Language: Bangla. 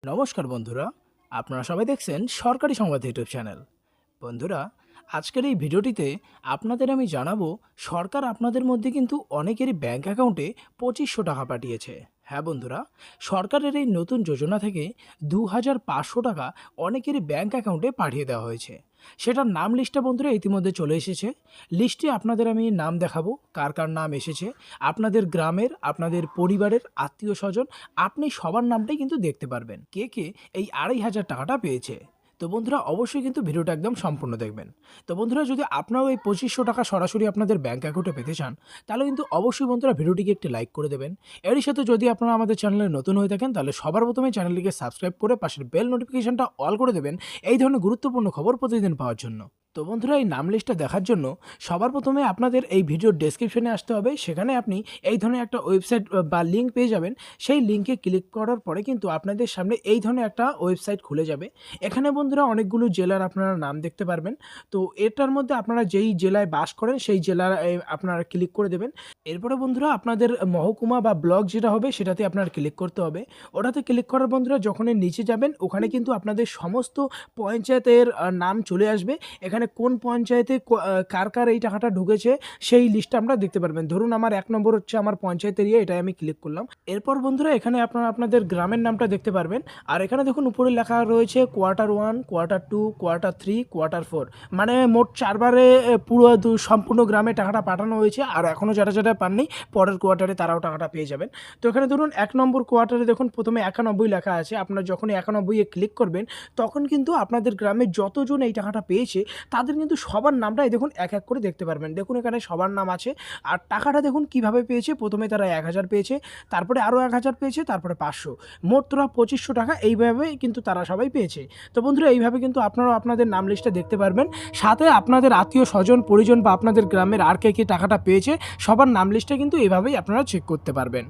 নমস্কার বন্ধুরা, আপনারা সবাই দেখছেন সরকারি সংবাদ ইউটিউব চ্যানেল। বন্ধুরা, আজকের এই ভিডিওটিতে আপনাদের আমি জানাবো সরকার আপনাদের মধ্যে কিন্তু অনেকেরই ব্যাংক অ্যাকাউন্টে 2500 টাকা পাঠিয়েছে। হ্যাঁ বন্ধুরা, সরকারের এই নতুন যোজনা থেকে 2500 টাকা অনেকেরই ব্যাংক অ্যাকাউন্টে পাঠিয়ে দেওয়া হয়েছে। সেটার নাম লিস্টটা বন্ধুরা ইতিমধ্যে চলে এসেছে। লিস্টে আপনাদের আমি নাম দেখাবো, কার কার নাম এসেছে, আপনাদের গ্রামের, আপনাদের পরিবারের আত্মীয় স্বজন, আপনি সবার নামটাই কিন্তু দেখতে পারবেন কে কে এই 2500 টাকাটা পেয়েছে। তো বন্ধুরা অবশ্যই কিন্তু ভিডিওটা একদম সম্পূর্ণ দেখবেন। তো বন্ধুরা, যদি আপনারাও এই 2500 টাকা সরাসরি আপনাদের ব্যাংক অ্যাকাউন্টে পেতে চান, তাহলে কিন্তু অবশ্যই বন্ধুরা ভিডিওটিকে একটি লাইক করে দেবেন। এরই সাথে যদি আপনারা আমাদের চ্যানেলে নতুন হয়ে থাকেন, তাহলে সবার প্রথমে চ্যানেলটিকে সাবস্ক্রাইব করে পাশের বেল নোটিফিকেশনটা অল করে দেবেন এই ধরনের গুরুত্বপূর্ণ খবর প্রতিদিন পাওয়ার জন্য। তো বন্ধুরা, এই নাম লিস্টটা দেখার জন্য সবার প্রথমে আপনাদের এই ভিডিওর ডেসক্রিপশনে আসতে হবে। সেখানে আপনি এই ধরনের একটা ওয়েবসাইট বা লিঙ্ক পেয়ে যাবেন। সেই লিঙ্কে ক্লিক করার পরে কিন্তু আপনাদের সামনে এই ধরনের একটা ওয়েবসাইট খুলে যাবে। এখানে বন্ধুরা অনেকগুলো জেলার আপনারা নাম দেখতে পারবেন। তো এটার মধ্যে আপনারা যেই জেলায় বাস করেন সেই জেলার আপনারা ক্লিক করে দেবেন। এরপরে বন্ধুরা আপনাদের মহকুমা বা ব্লক যেটা হবে সেটাতে আপনার ক্লিক করতে হবে। ওটাতে ক্লিক করার বন্ধুরা যখনই নিচে যাবেন, ওখানে কিন্তু আপনাদের সমস্ত পঞ্চায়েতের নাম চলে আসবে। এখানে কোন পঞ্চায়েতে কার কার এই টাকাটা ঢুকেছে সেই লিস্টটা আমরা দেখতে পারবেন। ধরুন আমার 1 নম্বর হচ্ছে আমার পঞ্চায়েত এরিয়া, এটাই আমি ক্লিক করলাম। এরপর বন্ধুরা এখানে আপনারা আপনাদের গ্রামের নামটা দেখতে পারবেন। আর এখানে দেখুন উপরে লেখা রয়েছে Q1, Q2, Q3, Q4, মানে মোট 4 বারে পুরো সম্পূর্ণ গ্রামে টাকাটা পাঠানো হয়েছে। আর এখনও যারা যারা পাননি, পরের কোয়ার্টারে তারাও টাকাটা পেয়ে যাবেন। তো এখানে ধরুন 1 নম্বর কোয়ার্টারে দেখুন প্রথমে 91 লেখা আছে। আপনারা যখনই 91-এ ক্লিক করবেন, তখন কিন্তু আপনাদের গ্রামে যতজন এই টাকাটা পেয়েছে তাদের কিন্তু সবার নামটাই দেখুন এক এক করে দেখতে পারবেন। দেখুন এখানে সবার নাম আছে। আর টাকাটা দেখুন কিভাবে পেয়েছে। প্রথমে তারা 1000 পেয়েছে, তারপরে আরও 1000 পেয়েছে, তারপরে 500, মোট তোরা 2500 টাকা এইভাবেই কিন্তু তারা সবাই পেয়েছে। তো বন্ধুরা এইভাবে কিন্তু আপনারাও আপনাদের নাম লিস্টে দেখতে পারবেন। সাথে আপনাদের আত্মীয় স্বজন পরিজন বা আপনাদের গ্রামের আর কে কে টাকাটা পেয়েছে সবার নাম লিস্টে কিন্তু এভাবেই আপনারা চেক করতে পারবেন।